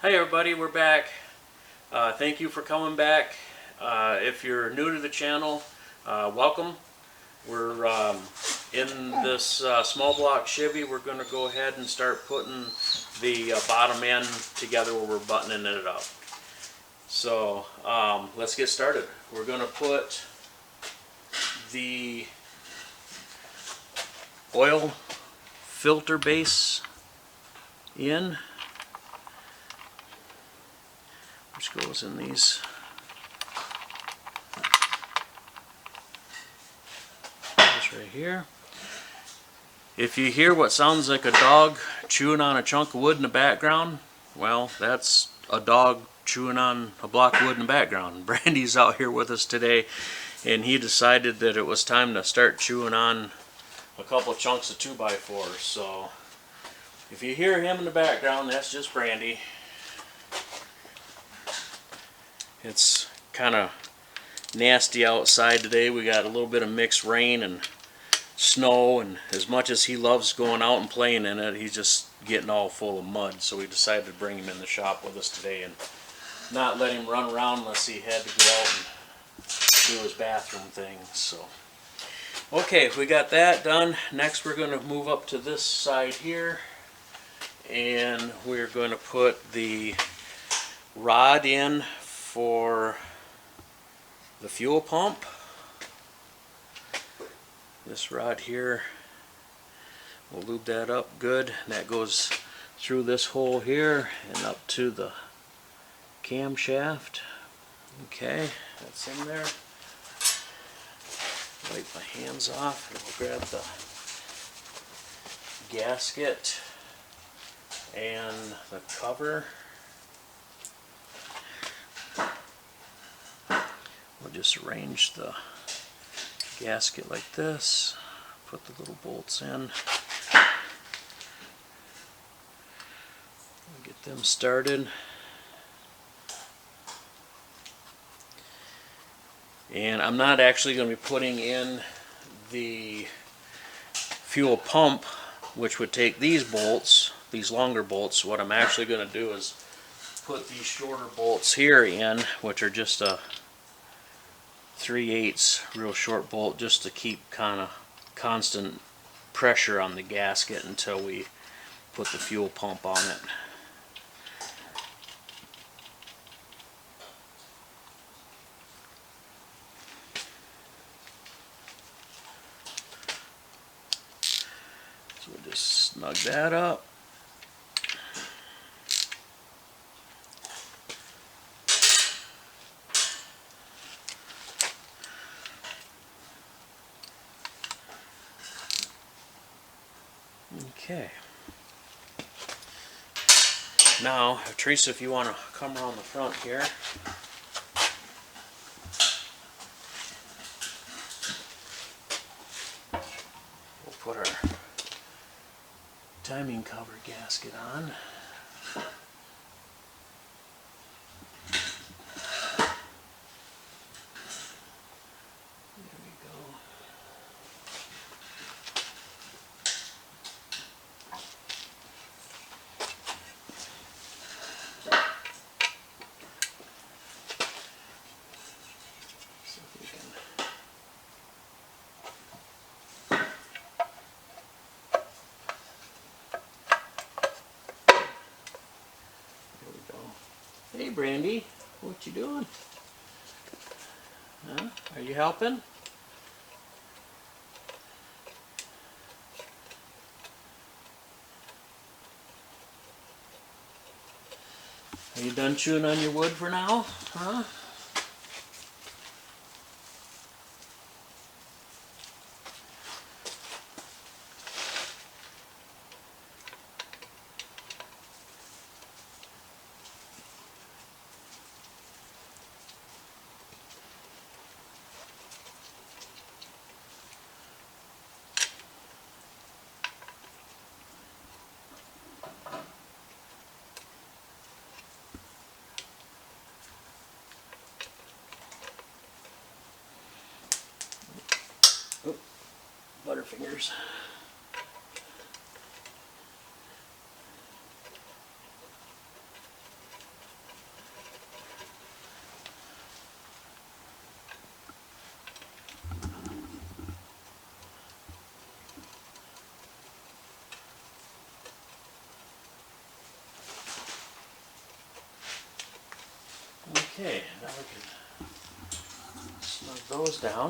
Hi everybody, we're back. Thank you for coming back. If you're new to the channel, welcome. We're in this small block Chevy. We're going to go ahead and start putting the bottom end together where we're buttoning it up. So let's get started. We're going to put the oil filter base in, which goes in these right here. If you hear what sounds like a dog chewing on a chunk of wood in the background, well, that's a dog chewing on a block of wood in the background. Brandy's out here with us today, and he decided that it was time to start chewing on a couple chunks of 2x4. So if you hear him in the background, that's just Brandy. It's kind of nasty outside today. We got a little bit of mixed rain and snow, and as much as he loves going out and playing in it, he's just getting all full of mud. So we decided to bring him in the shop with us today and not let him run around unless he had to go out and do his bathroom thing. So okay, we got that done. Next we're going to move up to this side here, and we're going to put the rod in for the fuel pump. This rod here, we'll lube that up good. That goes through this hole here and up to the camshaft. Okay, that's in there. Wipe my hands off and we'll grab the gasket and the cover. We'll just arrange the gasket like this, put the little bolts in, get them started, and I'm not actually going to be putting in the fuel pump, which would take these bolts, these longer bolts. What I'm actually going to do is put these shorter bolts here in, which are just a 3/8 real short bolt, just to keep kind of constant pressure on the gasket until we put the fuel pump on it. So we'll just snug that up. Okay. Now, Teresa, if you want to come around the front here. We'll put our timing cover gasket on. There we go. Hey Brandy, what you doing? Huh? Are you helping? Are you done chewing on your wood for now? Huh? Oh, butterfingers. Okay, now we can snug those down.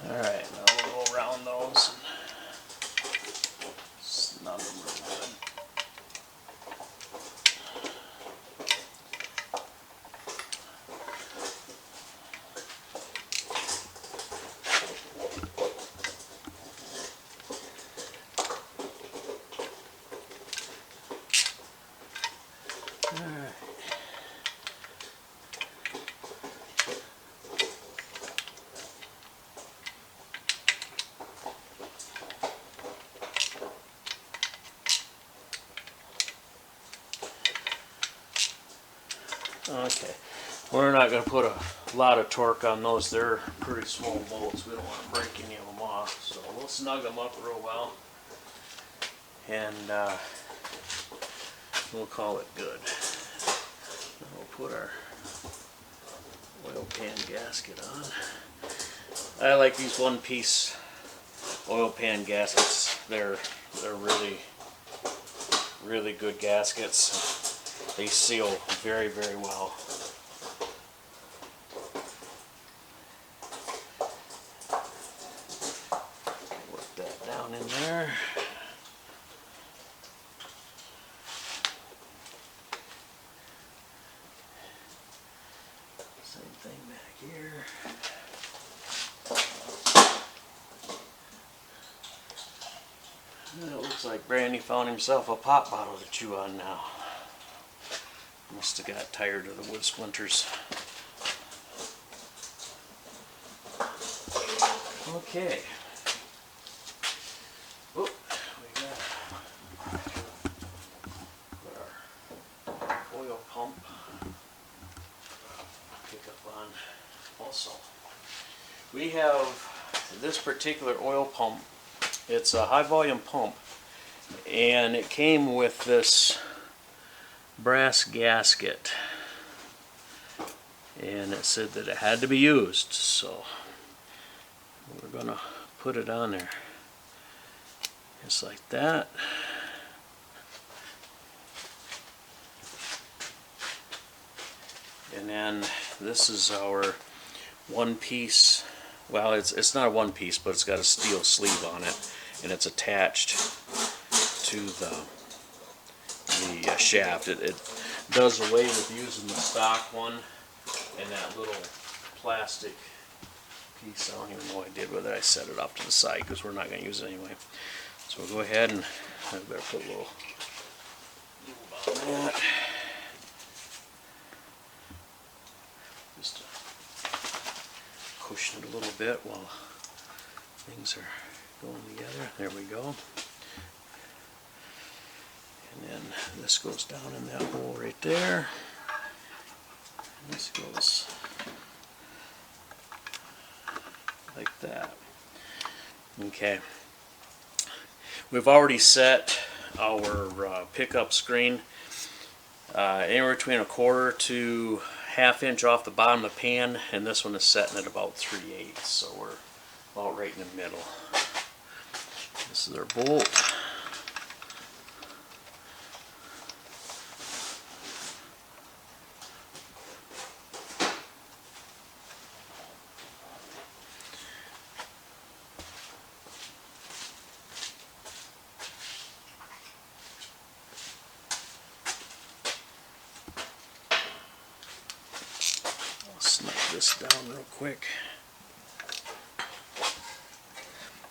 Alright, now we'll go around those and snug them real good. Alright. Okay, we're not going to put a lot of torque on those. They're pretty small bolts. We don't want to break any of them off. So we'll snug them up real well. And we'll call it good. And we'll put our oil pan gasket on. I like these one-piece oil pan gaskets. They're really good gaskets. They seal very, very well. Work that down in there. Same thing back here. And it looks like Brandy found himself a pop bottle to chew on now. Must have got tired of the wood splinters. Okay. Oh, we got our oil pump pick up on also. We have this particular oil pump. It's a high volume pump, and it came with this brass gasket, and it said that it had to be used, so we're gonna put it on there just like that. And then this is our one piece, well, it's not a one piece, but it's got a steel sleeve on it, and it's attached to the shaft. It does away with using the stock one and that little plastic piece. I don't even know what I did with it. I set it off to the side because we're not going to use it anyway. So we'll go ahead and I better put a little on that. Just to cushion it a little bit while things are going together. There we go. And then this goes down in that hole right there. And this goes like that. Okay. We've already set our pickup screen anywhere between 1/4 to 1/2 inch off the bottom of the pan, and this one is setting at about 3/8, so we're about right in the middle. This is our bolt. Snap this down real quick.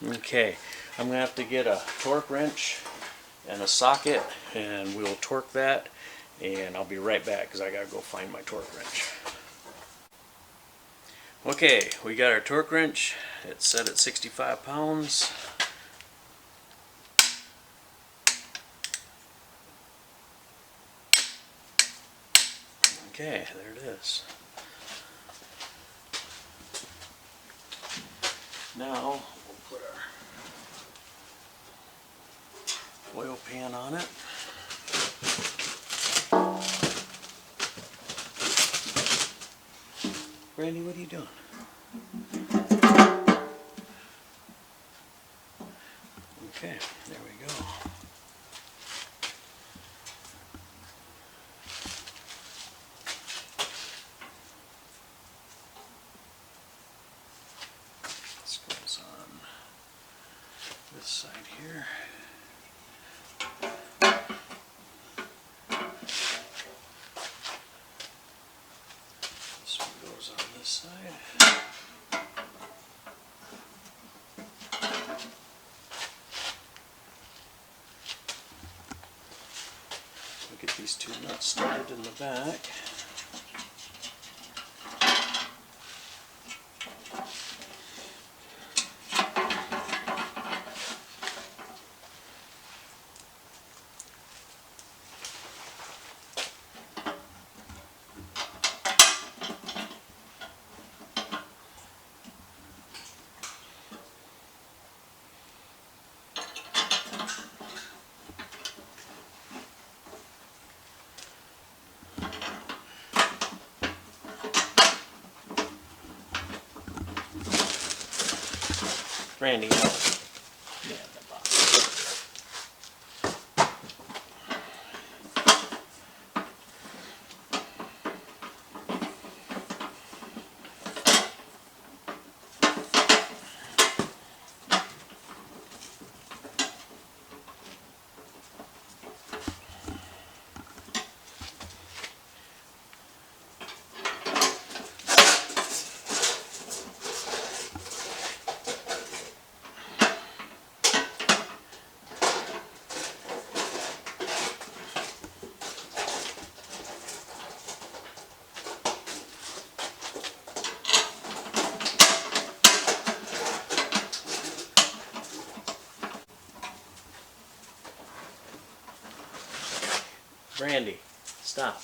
Okay, I'm going to have to get a torque wrench and a socket, and we'll torque that, and I'll be right back because I got to go find my torque wrench. Okay, we got our torque wrench. It's set at 65 pounds. Okay, there it is. Now we'll put our oil pan on it. Randy, what are you doing? Okay, there we go. This goes on this side here. This one goes on this side. We'll get these two nuts started in the back. Randy, yeah, the box. Randy, stop.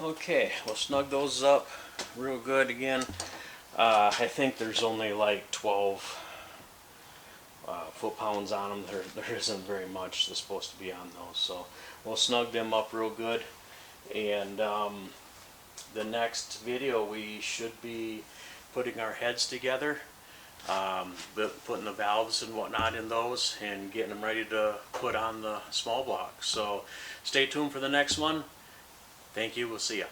Okay, we'll snug those up real good again. I think there's only like 12 foot-pounds on them. There isn't very much that's supposed to be on those, so we'll snug them up real good. And the next video we should be putting our heads together, putting the valves and whatnot in those and getting them ready to put on the small block. So stay tuned for the next one. Thank you. We'll see ya.